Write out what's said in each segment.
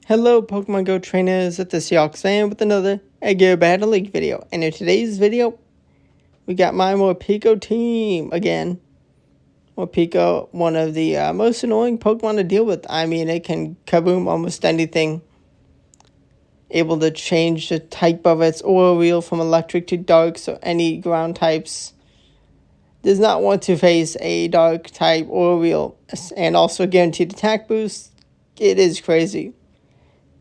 Hello Pokemon Go trainers, it's the Seahawks fan with another Go Battle League video. And in today's video, we got my Morpeko team again. Morpeko, one of the most annoying Pokemon to deal with. I mean, it can kaboom almost anything. Able to change the type of its aura wheel from electric to dark, so any ground types. Does not want to face a dark type aura wheel, and also guaranteed attack boost. It is crazy.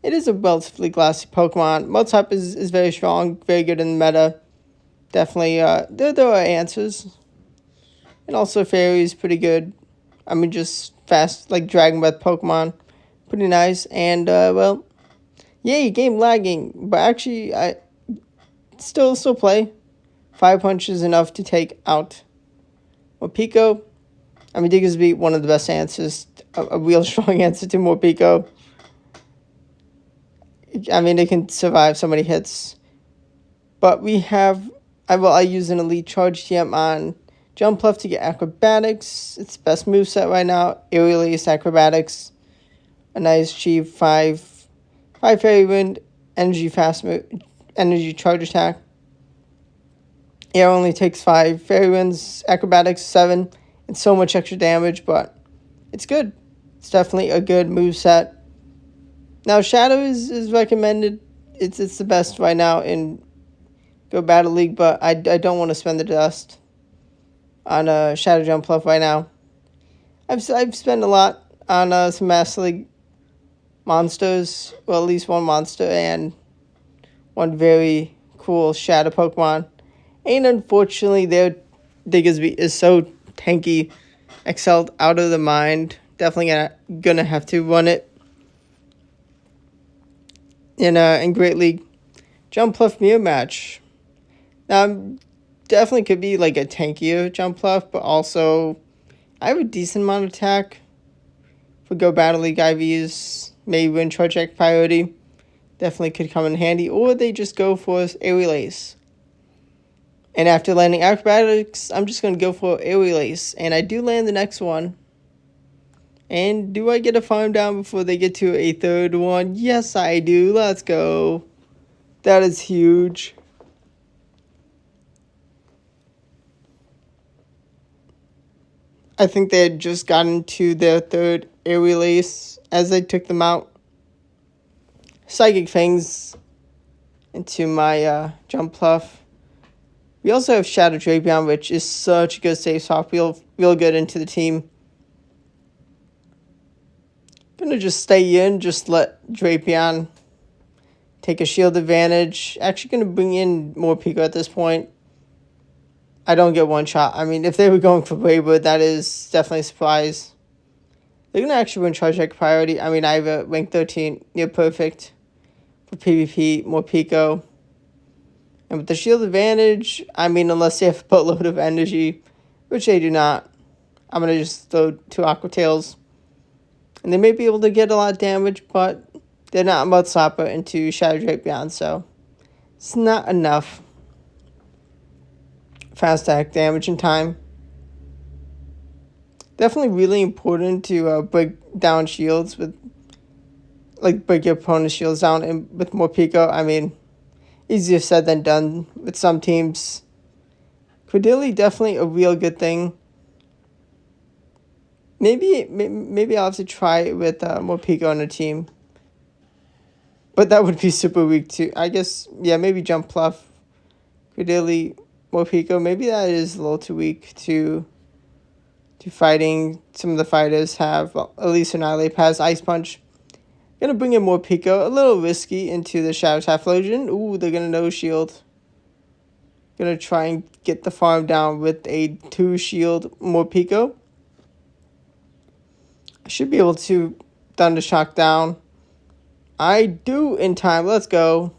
It is a relatively classy Pokemon. Multi-type is very strong, very good in the meta. Definitely, there are answers. And also Fairy is pretty good. I mean, just fast, like Dragon Breath Pokemon. Pretty nice. And, well, yay, game lagging. But actually, I still play. 5 punches enough to take out Morpeko. I mean, Diggersby, one of the best answers. A real strong answer to Morpeko. I mean, it can survive so many hits. But we have... I use an Elite Charge TM on Jump Left to get Acrobatics. It's the best moveset right now. Aerial Ace Acrobatics. A nice cheap 5 Fairy Wind. Energy Fast Move. Energy Charge Attack. Air only takes 5. Fairy Winds. Acrobatics 7. And so much extra damage, but it's good. It's definitely a good moveset. Now, Shadow is recommended. It's the best right now in Go Battle League, but I don't want to spend the dust on Shadow Jump Fluff right now. I've spent a lot on some Master League monsters. Well, at least one monster and one very cool Shadow Pokemon. And unfortunately, their Diggersby is so tanky, excelled out of the mind. Definitely gonna have to run it in Great League. Jumpluff Mew match. Now, definitely could be like a tankier Jumpluff, but also I have a decent amount of attack for Go Battle League IVs. Maybe win Charge Act priority. Definitely could come in handy. Or they just go for Aerial Ace. And after landing Acrobatics, I'm just going to go for Aerial Ace. And I do land the next one. And do I get a farm down before they get to a third one? Yes, I do. Let's go. That is huge. I think they had just gotten to their third Aerial Ace as I took them out. Psychic Fangs into my Jumpluff. We also have Shadow Drapion, which is such a good safe swap. Real good into the team. Gonna just stay in, just let Drapion take a shield advantage. Actually gonna bring in Morpeko at this point. I don't get one shot. I mean, if they were going for Braywood, that is definitely a surprise. They're gonna actually win Charge Act priority. I mean, I have a rank 13, near perfect for PvP, Morpeko. And with the shield advantage, I mean, unless they have a boatload of energy, which they do not, I'm gonna just throw 2 Aqua Tails. And they may be able to get a lot of damage, but they're not about Slapper into Shadow Drapion, so it's not enough fast attack damage in time. Definitely really important to break down shields with, like, break your opponent's shields down. And with Morpeko, I mean, easier said than done with some teams. Cordilli, definitely a real good thing. Maybe I'll have to try it with Morpeko on a team. But that would be super weak too. I guess, yeah, maybe Jumpluff, Cordilli, Morpeko. Maybe that is a little too weak to fighting. Some of the fighters have, well, at least Annihilate has Ice Punch. Gonna bring in Morpeko. A little risky into the Shadow Typhlosion. Ooh, they're gonna no shield. Gonna try and get the farm down with a 2 shield Morpeko. I should be able to Thunder Shock down. I do in time. Let's go.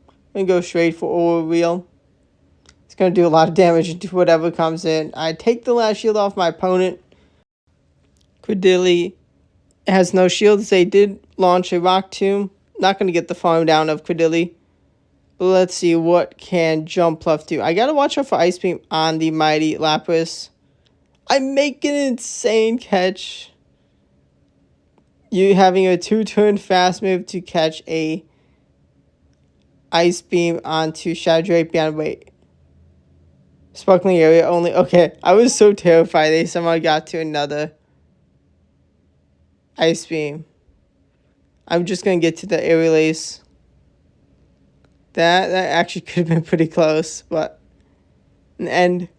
I'm going to go straight for Aura Wheel. It's going to do a lot of damage into whatever comes in. I take the last shield off my opponent. Cordilli has no shields. They did launch a Rock Tomb. Not going to get the farm down of Cordilli. But let's see what can Jumpluff do. I got to watch out for Ice Beam on the Mighty Lapras. I make an insane catch. you having a 2-turn fast move to catch a Ice Beam onto Shadow Drapion. Wait. Sparkling area only. Okay, I was so terrified they somehow got to another Ice Beam. I'm just going to get to the Aerial Ace. That actually could have been pretty close, but in the end.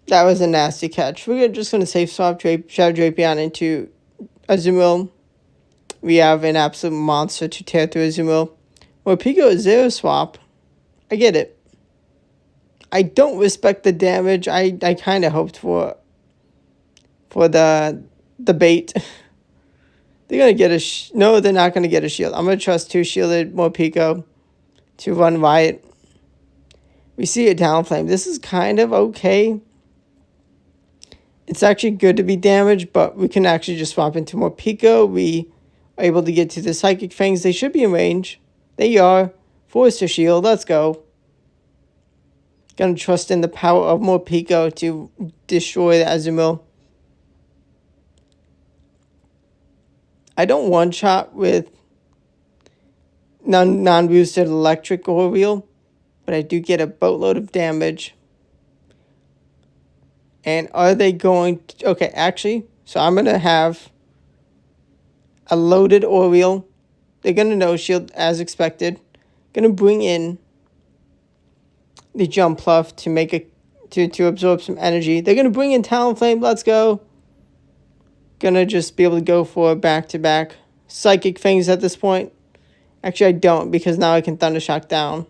That was a nasty catch. We're just going to safe swap Shadow Drapion into Azumarill. We have an absolute monster to tear through Azumarill. Morpeko is zero swap. I get it. I don't respect the damage. I kind of hoped for the bait. They're going to get a... No, they're not going to get a shield. I'm going to trust 2-shielded Morpeko to run Riot. We see a Talonflame. This is kind of okay. It's actually good to be damaged, but we can actually just swap into Morpeko. We are able to get to the Psychic Fangs. They should be in range. They are. Force to shield. Let's go. Gonna trust in the power of Morpeko to destroy the Azumarill. I don't one-shot with non-boosted electric Oriole, but I do get a boatload of damage. And are they going to... Okay, actually, so I'm going to have a loaded Oriole. They're going to no-shield as expected. Going to bring in the Jumpluff to make a... To absorb some energy. They're going to bring in Talonflame. Let's go. Gonna just be able to go for back-to-back Psychic Fangs at this point. Actually, I don't, because now I can Thunder Shock down.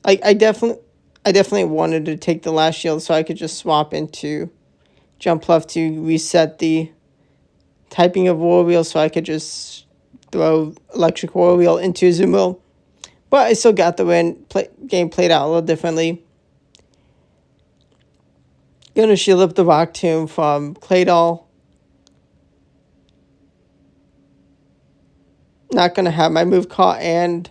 I definitely wanted to take the last shield so I could just swap into Jumpluff to reset the typing of Warwheel so I could just throw Electric Warwheel into Azumarill. But I still got the win. Game played out a little differently. Gonna shield up the Rock Tomb from Claydol. Not gonna have my move caught and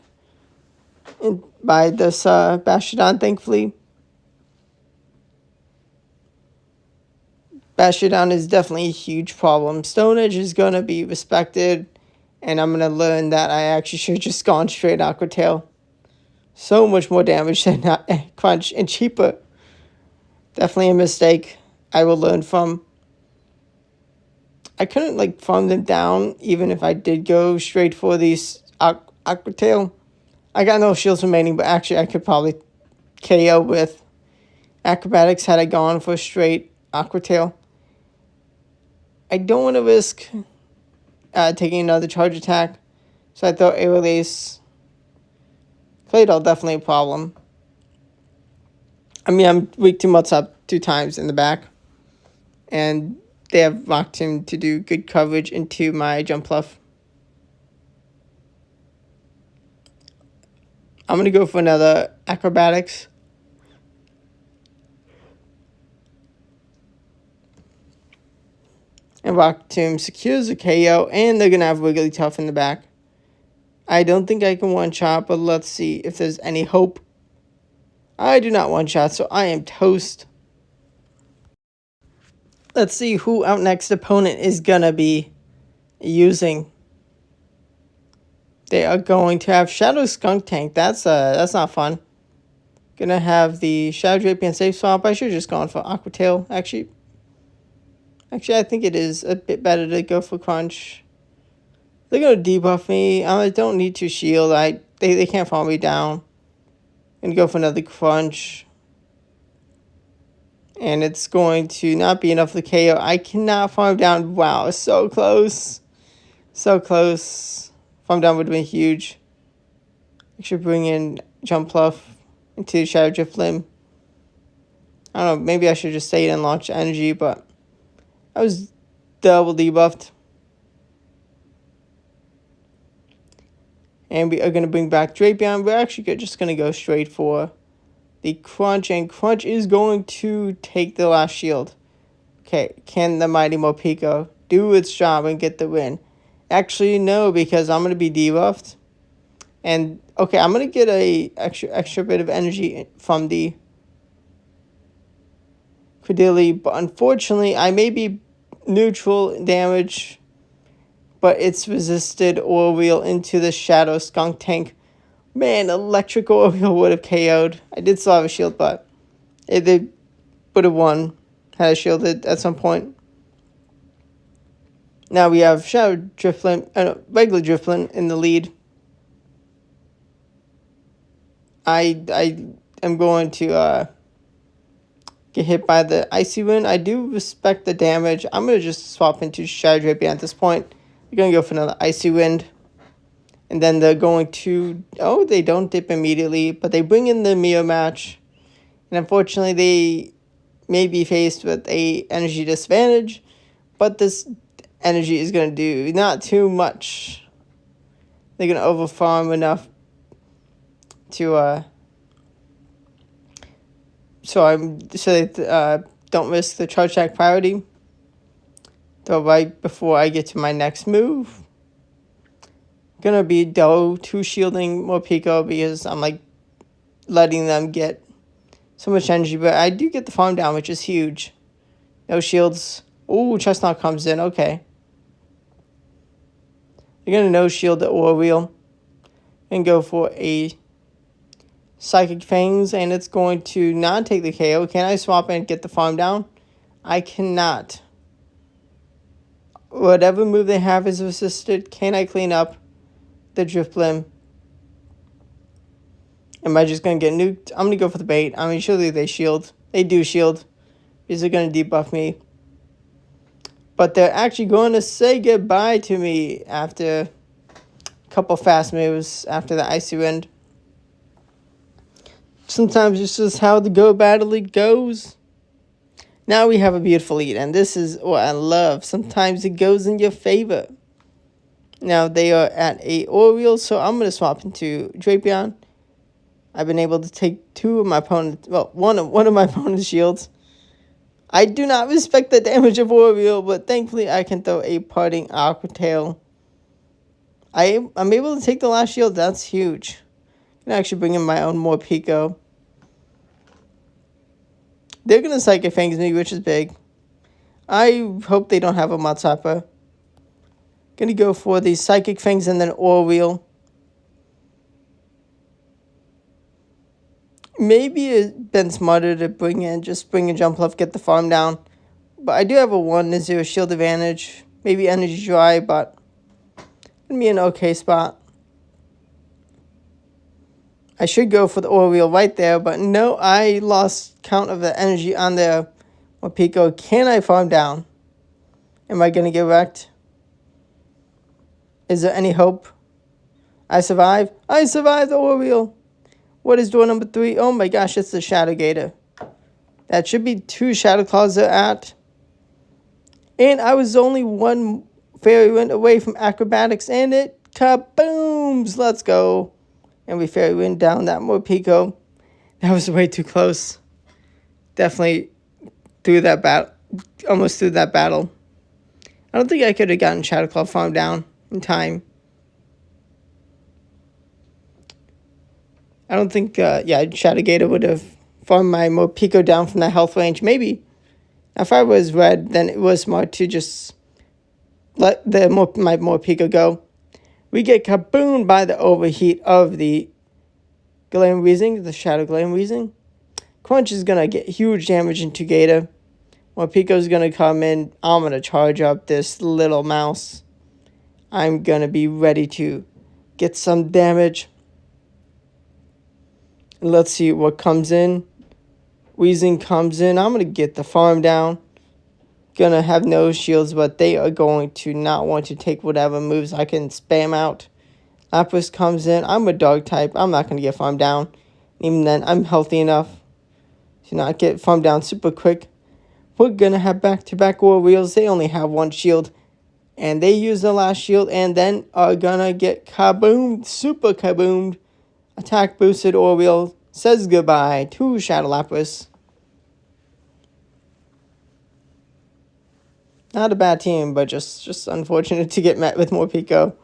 by this Bastiodon, thankfully. Bastiodon is definitely a huge problem. Stone Edge is gonna be respected, and I'm gonna learn that I actually should have just gone straight Aqua Tail. So much more damage than Crunch and cheaper. Definitely a mistake I will learn from. I couldn't farm them down even if I did go straight for these Aqua Tail. I got no shields remaining, but actually I could probably KO with Acrobatics had I gone for straight Aqua Tail. I don't want to risk taking another charge attack, so I thought Aerial Ace. Claydol definitely a problem. I mean, I'm weak to Mutts up 2 times in the back. And they have locked him to do good coverage into my Jumpluff. I'm going to go for another Acrobatics. And Rock Tomb secures a KO, and they're going to have Wigglytuff in the back. I don't think I can one-shot, but let's see if there's any hope. I do not one-shot, so I am toast. Let's see who our next opponent is going to be using. They are going to have Shadow Skunk Tank. That's not fun. Gonna have the Shadow Drapion safe swap. I should have just gone for Aqua Tail, actually. Actually, I think it is a bit better to go for Crunch. They're going to debuff me. I don't need to shield. They can't fall me down. I'm going to go for another Crunch. And it's going to not be enough for the KO. I cannot farm down. Wow, so close. So close. Farm down would have been huge. I should bring in Jumpluff into Shadow Drift Limb. I don't know, maybe I should just stay and launch energy, but I was double debuffed. And we are going to bring back Drapion. We're actually just going to go straight for the Crunch. And Crunch is going to take the last shield. Okay, can the Mighty Morpeko do its job and get the win? Actually, no, because I'm going to be debuffed. And, okay, I'm going to get a extra bit of energy from the Credility, but unfortunately, I may be neutral damage, but it's resisted Aura Wheel into the Shadow Skunk Tank. Man, Electric Aura Wheel would have KO'd. I did still have a shield, but they would have won had I shielded at some point. Now we have Shadow Driflin, regular Driflin in the lead. I am going to get hit by the Icy Wind. I do respect the damage. I'm going to just swap into Shadow Drapion at this point. We're going to go for another Icy Wind. And then they're going to... Oh, they don't dip immediately, but they bring in the mirror match. And unfortunately, they may be faced with a energy disadvantage. But this energy is going to do not too much. They're going to overfarm enough to... So they don't risk the charge attack priority. Though right before I get to my next move, gonna be two shielding Morpeko because I'm like letting them get so much energy. But I do get the farm down, which is huge. No shields. Ooh, Chestnut comes in. Okay. They're gonna no shield the Aura Wheel and go for a Psychic Fangs, and it's going to not take the KO. Can I swap and get the farm down? I cannot. Whatever move they have is resisted. Can I clean up the Drifblim? Am I just going to get nuked? I'm going to go for the bait. I mean, surely they shield. They do shield because they're going to debuff me. But they're actually going to say goodbye to me after a couple fast moves after the Icy Wind. Sometimes it's just how the Go Battle League goes. Now we have a beautiful lead, and this is what I love. Sometimes it goes in your favor. Now they are at a Aura Wheel, so I'm going to swap into Drapion. I've been able to take two of my opponents, well, one of my opponent's shields. I do not respect the damage of Aura Wheel, but thankfully I can throw a parting Aqua Tail. I'm able to take the last shield. That's huge. I can actually bring in my own Morpeko. They're going to Psychic Fangs me, which is big. I hope they don't have a Matsapa. Going to go for the Psychic Fangs and then Aura Wheel. Maybe it's been smarter to bring in Jump Left, get the farm down. But I do have a 1-0 shield advantage. Maybe Energy Dry, but going to be an okay spot. I should go for the Aura Wheel right there, but no, I lost count of the energy on the Morpeko. Can I farm down? Am I going to get wrecked? Is there any hope? I survive. I survived the Aura Wheel. What is door number 3? Oh my gosh, it's the Shadow Gator. That should be 2 Shadow Claws they're at. And I was only 1 Fairy Wind away from Acrobatics, and it kabooms. Let's go. And we Fairy Wind down that Morpeko. That was way too close. Definitely through that battle. Almost through that battle. I don't think I could have gotten Shadow Claw farm down in time. I don't think, Shadow Gator would have farmed my Morpeko down from that health range. Maybe. Now, if I was red, then it was smart to just let my Morpeko go. We get kaboomed by the overheat of the Glam Weezing, the Shadow Glam Weezing. Crunch is going to get huge damage into Gator. Morpeko's going to come in. I'm going to charge up this little mouse. I'm going to be ready to get some damage. Let's see what comes in. Weezing comes in. I'm going to get the farm down. Going to have no shields, but they are going to not want to take whatever moves I can spam out. Lapras comes in. I'm a dog type. I'm not going to get farmed down. Even then, I'm healthy enough to not get farmed down super quick. We're going to have back-to-back Aura Wheels. They only have 1 shield. And they use the last shield and then are going to get kaboomed. Super kaboomed. Attack boosted Aura Wheel says goodbye to Shadow Lapras. Not a bad team, but just unfortunate to get met with Morpeko.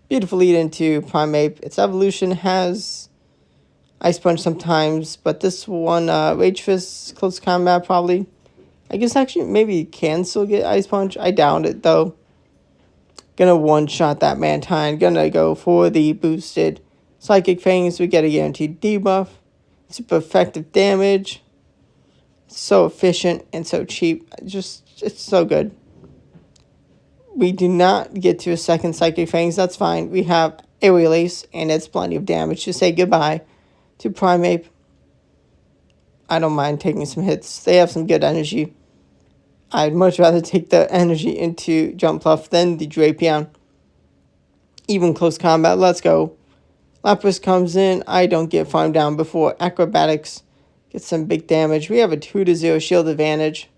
Beautiful lead into Primeape. Its evolution has Ice Punch sometimes, but this one, Rage Fist, close combat probably. I guess actually maybe you can still get Ice Punch. I doubt it though. Gonna one-shot that Mantine. Gonna go for the boosted Psychic Fangs. We get a guaranteed debuff. Super effective damage. So efficient and so cheap. It's so good. We do not get to a second Psychic Fangs. That's fine. We have a release, and it's plenty of damage to say goodbye to Primeape. I don't mind taking some hits. They have some good energy. I'd much rather take the energy into Jumpluff than the Drapion. Even close combat. Let's go. Lapras comes in. I don't get farmed down before Acrobatics gets some big damage. We have a 2-0 shield advantage.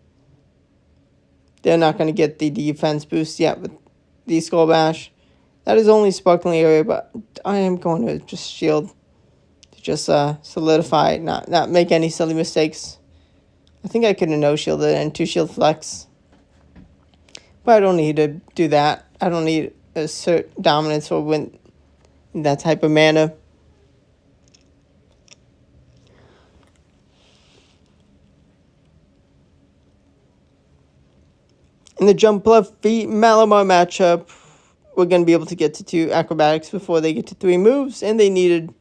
They're not going to get the defense boost yet with the Skull Bash. That is only Sparkling Area, but I am going to just shield to just solidify, not make any silly mistakes. I think I could have no-shielded and 2-shield flex. But I don't need to do that. I don't need assert dominance or win that type of mana. In the Jumpluff v Malamar matchup, we're going to be able to get to 2 Acrobatics before they get to 3 moves, and they needed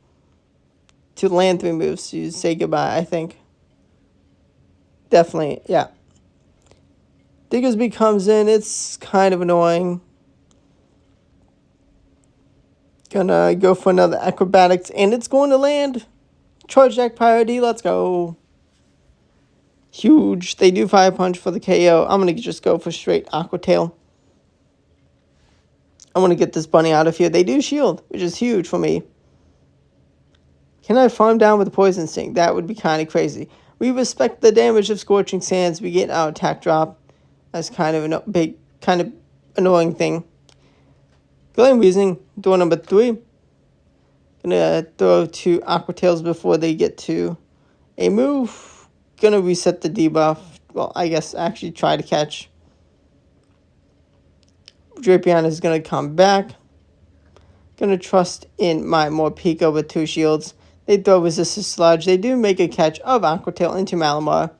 to land 3 moves to say goodbye, I think. Definitely, yeah. Diggersby comes in. It's kind of annoying. Gonna go for another Acrobatics, and it's going to land. Charge Deck priority, let's go. Huge. They do Fire Punch for the KO. I'm going to just go for straight Aqua Tail. I want to get this bunny out of here. They do shield, which is huge for me. Can I farm down with Poison Sting? That would be kind of crazy. We respect the damage of Scorching Sands. We get our attack drop. That's kind of a big, kind of annoying thing. Glen Weezing, door number 3. Gonna throw 2 Aqua Tails before they get to a move. Gonna reset the debuff. Well, I guess actually try to catch. Drapion is gonna come back. Gonna trust in my Morpeko with 2 shields. They throw Resisted Sludge. They do make a catch of Aqua Tail into Malamar.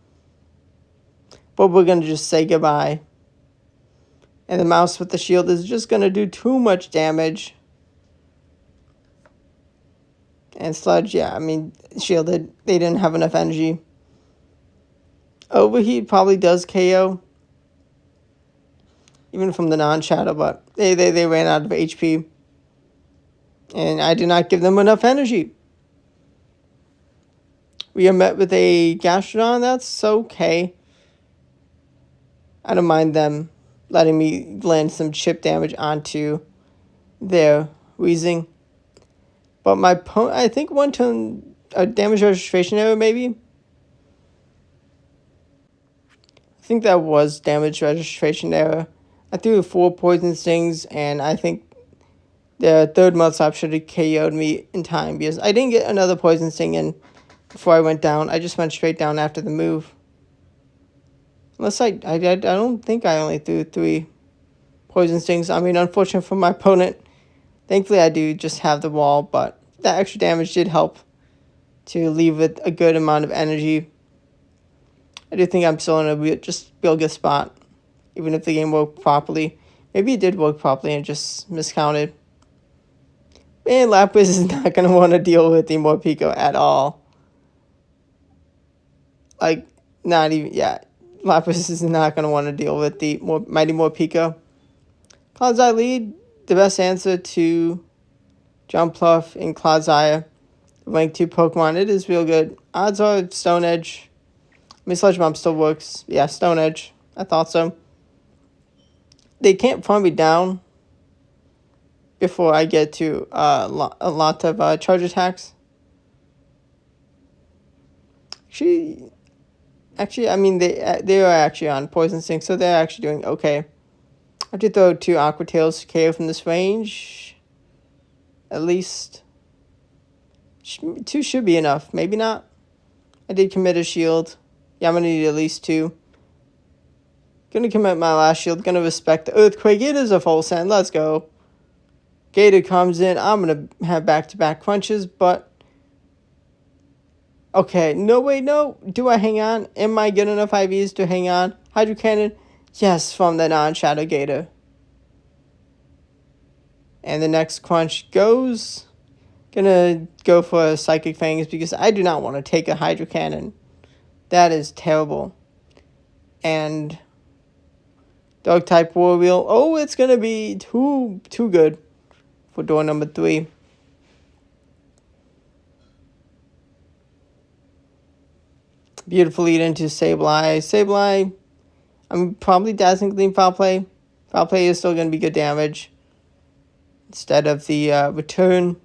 But we're gonna just say goodbye. And the mouse with the shield is just gonna do too much damage. And Sludge, yeah, I mean, shielded. They didn't have enough energy. Overheat probably does KO. Even from the non-shadow, but they ran out of HP. And I did not give them enough energy. We are met with a Gastrodon. That's okay. I don't mind them letting me land some chip damage onto their Weezing. But my opponent, I think one turn, a damage registration error maybe. I think that was damage registration error. I threw 4 Poison Stings, and I think the third Mudslap should have KO'd me in time because I didn't get another Poison Sting in before I went down. I just went straight down after the move. Unless I don't think I only threw 3 Poison Stings. I mean, unfortunate for my opponent. Thankfully, I do just have the wall, but that extra damage did help to leave with a good amount of energy. I do think I'm still in a real good spot, even if the game worked properly. Maybe it did work properly and just miscounted. And Lapras is not going to want to deal with the Morpeko at all. Like, not even, yeah. Lapras is not going to want to deal with the mighty Morpeko. Cloud's Eye lead, the best answer to Jumpluff and Cloud's Eye. Rank 2 Pokemon, it is real good. Odds are Stone Edge. I mean, Sludge Bomb still works. Yeah, Stone Edge. I thought so. They can't farm me down before I get to a lot of charge attacks. Actually, I mean, they are actually on Poison Sting, so they're actually doing okay. I have to throw 2 Aqua Tails to KO from this range. At least 2 should be enough. Maybe not. I did commit a shield. Yeah, I'm going to need at least 2. Going to commit my last shield. Going to respect the Earthquake. It is a full send. Let's go. Gator comes in. I'm going to have back-to-back crunches, but... Okay, no, wait, no. Do I hang on? Am I good enough IVs to hang on? Hydro Cannon. Yes, from the non-Shadow Gator. And the next crunch goes. Gonna go for Psychic Fangs because I do not want to take a Hydro Cannon. That is terrible. And Dog type War Wheel. Oh, it's gonna be too good for door number 3. Beautiful lead into Sableye. Sableye, I'm probably Dazzling Gleam Foul Play. Foul Play is still gonna be good damage instead of the return.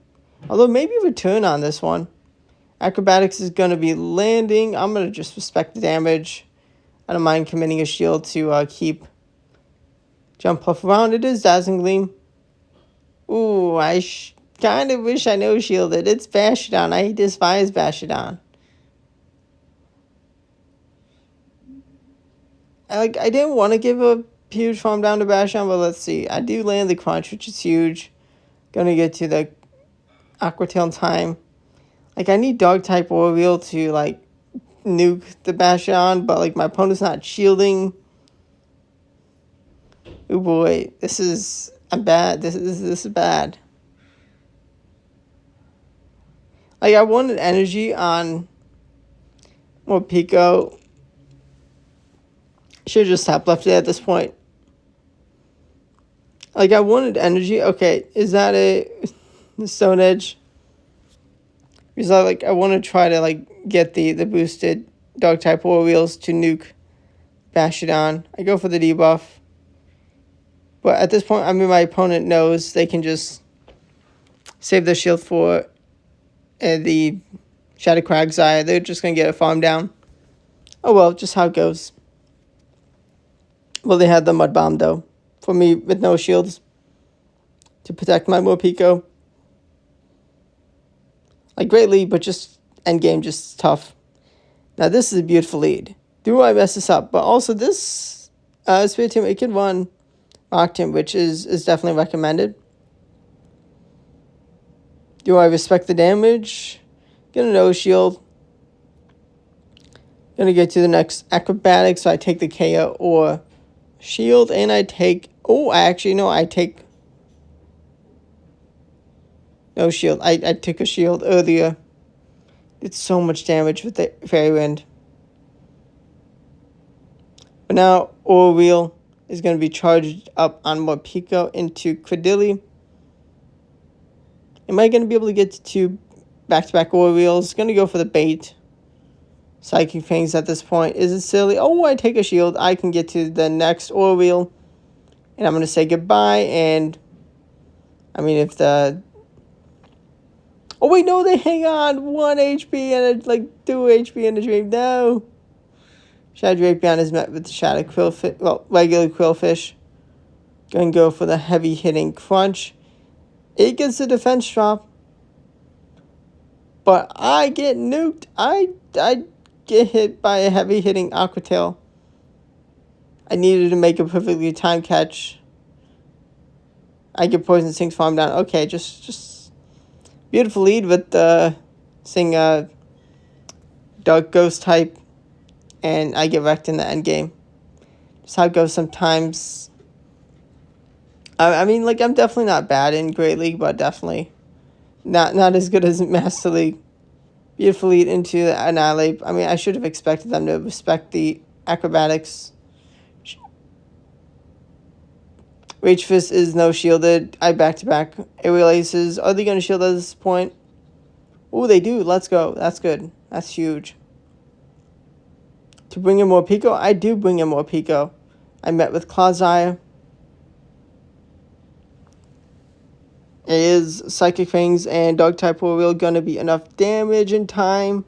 Although maybe return on this one. Acrobatics is going to be landing. I'm going to just respect the damage. I don't mind committing a shield to keep Jump Puff around. It is Dazzling Gleam. Ooh, I kind of wish I no shielded. It's Bastiodon. I despise Bastiodon. I didn't want to give a huge farm down to Bastiodon, but let's see. I do land the crunch, which is huge. Going to get to the Aqua Tail time. Like, I need Dog type War Wheel to, like, nuke the Bastiodon, but, like, my opponent's not shielding. Oh boy, I'm bad. This is bad. Like, I wanted energy on Morpeko. Should have just tap left it at this point. Like, I wanted energy. Okay, is that a Stone Edge? Because I want to try to, like, get the boosted Dog type War Wheels to nuke Bastiodon. I go for the debuff. But at this point, I mean, my opponent knows they can just save their shield for the Shadow Quagsire. They're just going to get a farm down. Oh well, just how it goes. Well, they had the Mud Bomb, though, for me with no shields to protect my Morpeko. Like, great lead, but just endgame, just tough. Now, this is a beautiful lead. Do I mess this up? But also, this Spirit Team, it can run Rock Tomb, which is definitely recommended. Do I respect the damage? Get a no shield. Gonna get to the next Acrobatics, so I take the KO or shield, and I take... Oh, I take... No shield. I took a shield earlier. Did so much damage with the Fairy Wind. But now, Aura Wheel is going to be charged up on Morpeko into Credilli. Am I going to be able to get to 2 back-to-back Aura Wheels? Going to go for the bait. Psychic Fangs at this point. Is it silly? Oh, I take a shield. I can get to the next Aura Wheel. And I'm going to say goodbye. And, I mean, if the... Oh, wait, no, they hang on. 1 HP and, 2 HP in the dream. No. Shadow Drapion is met with the Shadow Quillfish. Well, regular Quillfish. Going to go for the heavy-hitting Crunch. It gets the defense drop. But I get nuked. I get hit by a heavy-hitting Aqua Tail. I needed to make a perfectly timed catch. I get Poison Sting's farm down. Okay, just beautiful lead with the Dark Ghost type. And I get wrecked in the end game. Just how it goes sometimes. I mean, like, I'm definitely not bad in Great League, but definitely not as good as Master League. Beautiful lead into the Annihilate. I mean, I should have expected them to respect the Acrobatics. Rage Fist is no shielded. I back-to-back Aerial Aces. Are they going to shield at this point? Ooh, they do. Let's go. That's good. That's huge. To bring in Morpeko? I do bring in Morpeko. I met with Quagsire. Is Psychic Fangs and Dog type War Wheel going to be enough damage in time?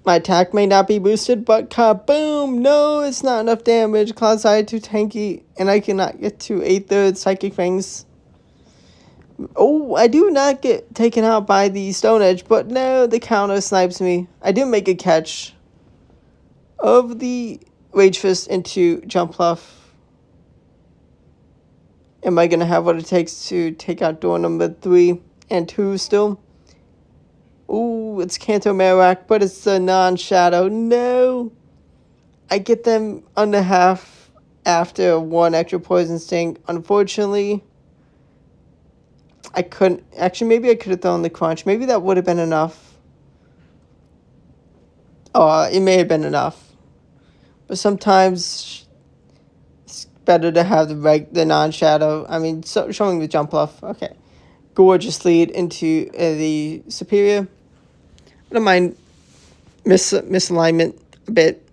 My attack may not be boosted, but kaboom! No, it's not enough damage. Quagsire too tanky, and I cannot get to 1/3 Psychic Fangs. Oh, I do not get taken out by the Stone Edge, but no, the counter snipes me. I do make a catch of the Rage Fist into Jump Bluff. Am I going to have what it takes to take out door number 3 and 2 still? Ooh, it's Kanto Marowak, but it's a non-shadow. No! I get them under half after one extra poison sting. Unfortunately, I couldn't. Actually, maybe I could have thrown the crunch. Maybe that would have been enough. Oh, it may have been enough. But sometimes it's better to have the non-shadow. I mean, showing the jump off. Okay. Gorgeous lead into the Superior. I don't mind misalignment a bit.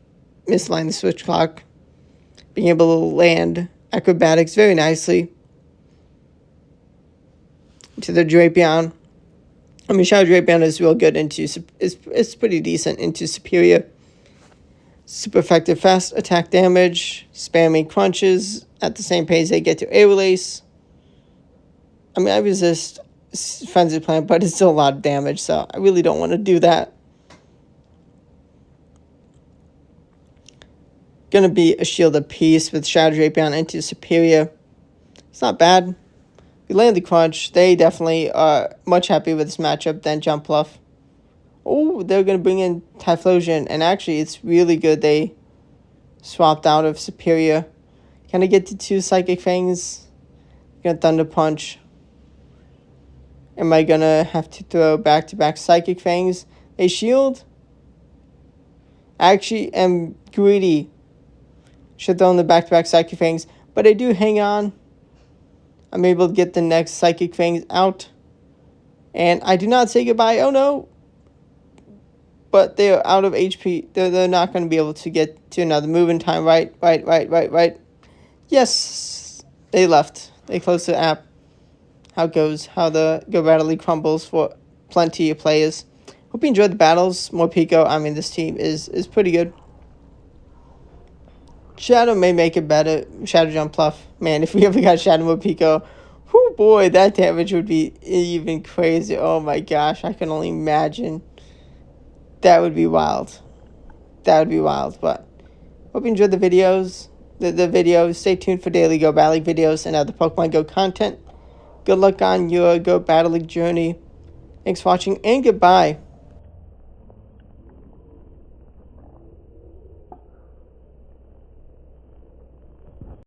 Misalign the switch clock. Being able to land acrobatics very nicely to the Drapion. I mean, Shadow Drapion is real good into, it's pretty decent into Superior. Super effective fast attack damage, spamming crunches at the same pace they get to Air Release. I mean, I resist Frenzy Plant, but it's still a lot of damage, so I really don't want to do that. Gonna be a shielded piece with Shadow Drapion into Superior. It's not bad. We land the crunch. They definitely are much happier with this matchup than Jump Bluff. Oh, they're going to bring in Typhlosion. And actually, it's really good they swapped out of Superior. Can I get to 2 Psychic Fangs? Gonna Thunder Punch. Am I going to have to throw back-to-back Psychic Fangs? They shield? I actually am greedy. Should throw in the back-to-back Psychic Fangs. But I do hang on. I'm able to get the next Psychic Fangs out. And I do not say goodbye. Oh, no. But they're out of HP. They're not going to be able to get to another move in time. Right. Yes. They left. They closed the app. How it goes. How the Go Battle League crumbles for plenty of players. Hope you enjoyed the battles. Morpeko. I mean, this team is pretty good. Shadow may make it better. Shadow Jump Bluff. Man, if we ever got Shadow Morpeko, whoo boy, that damage would be even crazy. Oh my gosh, I can only imagine. That would be wild. That would be wild. But hope you enjoyed the videos. The videos. Stay tuned for daily Go Battle League videos and other Pokemon Go content. Good luck on your Go Battle League journey. Thanks for watching and goodbye.